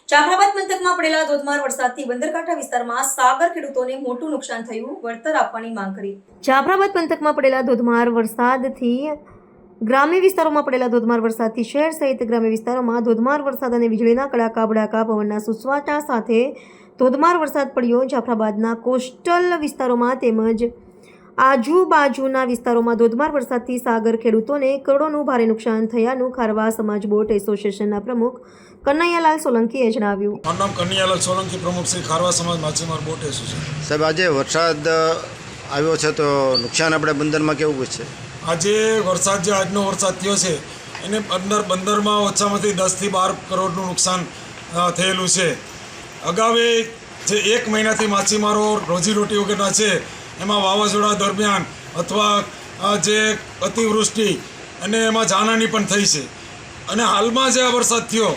જાફરાબાદ પંથકમાં પડેલા ધોધમાર વરસાદથી બંદરકાંઠા વિસ્તારમાં સાગર ખેડૂતોને મોટું નુકસાન થયું, વળતર આપવાની માંગ કરી। જાફરાબાદ પંથકમાં પડેલા ધોધમાર વરસાદથી ગ્રામ્ય વિસ્તારોમાં પડેલા ધોધમાર વરસાદથી શહેર સહિત ગ્રામ્ય વિસ્તારોમાં ધોધમાર વરસાદ અને વીજળીના કડાકા ભડાકા પવનના સુસવાટા સાથે ધોધમાર વરસાદ પડ્યો। જાફરાબાદના કોસ્ટલ વિસ્તારોમાં તેમજ આજુબાજુના વિસ્તારોમાં ધોધમાર વરસાદથી સાગર ખેડૂતોને કરોડોનું ભારે નુકસાન થયાનું ખારવા સમાજ બોટ એસોસિએશનના પ્રમુખ કનૈયાલાલ સોલંકીએ જણાવ્યું। મારું નામ કનૈયાલાલ સોલંકી, પ્રમુખ શ્રી ખારવા સમાજ માછીમાર બોટ એસોસિએશન। સાહેબ, આજે વરસાદ આવ્યો છે તો નુકસાન આપણે બંદરમાં કેવું છે? આજે વરસાદ જે આજનો વરસાદ થયો છે એને બંદરમાં ઓછામાંથી 10 થી 12 કરોડનું નુકસાન થયેલું છે। અગાઉે જે 1 મહિનાથી માછીમારો રોજીરોટી વગરના છે એમાં વાવાઝોડા દરમિયાન અથવા જે અતિવૃષ્ટિ અને એમાં જાનહાની પણ થઈ છે। અને હાલમાં જે આ વરસાદ થયો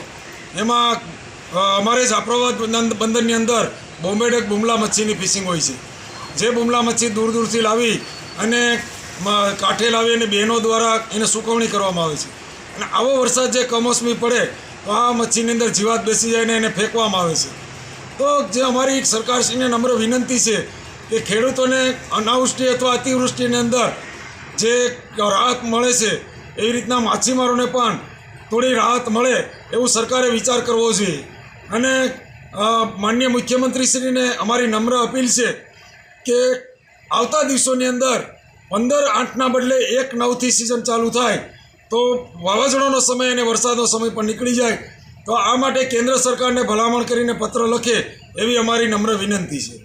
એમાં અમારે જાફરાબાદ બંદરની અંદર બોમ્બે ડેક બુમલા મચ્છીની ફિશિંગ હોય છે। જે બુમલા મચ્છી દૂર દૂરથી લાવી અને કાંઠે લાવી અને બહેનો દ્વારા એને સુકવણી કરવામાં આવે છે। અને આવો વરસાદ જે કમોસમી પડે તો આ મચ્છીની અંદર જીવાત બેસી જાય ને એને ફેંકવામાં આવે છે। તો જે અમારી સરકારશ્રીને નમ્ર વિનંતી છે કે ખેડૂતોને અનાવૃષ્ટિ અથવા અતિવૃષ્ટિની અંદર જે રાહત મળે છે એવી રીતના માછીમારોને પણ થોડી રાહત મળે એવું સરકારે વિચાર કરવો જોઈએ। અને માનનીય મુખ્યમંત્રીશ્રીને અમારી નમ્ર અપીલ છે કે આવતા દિવસોની અંદર 15/8ના બદલે 1/9થી સિઝન ચાલુ થાય તો વાવાઝોડાનો સમય અને વરસાદનો સમય પણ નીકળી જાય। તો આ માટે કેન્દ્ર સરકારને ભલામણ કરીને પત્ર લખે એવી અમારી નમ્ર વિનંતી છે।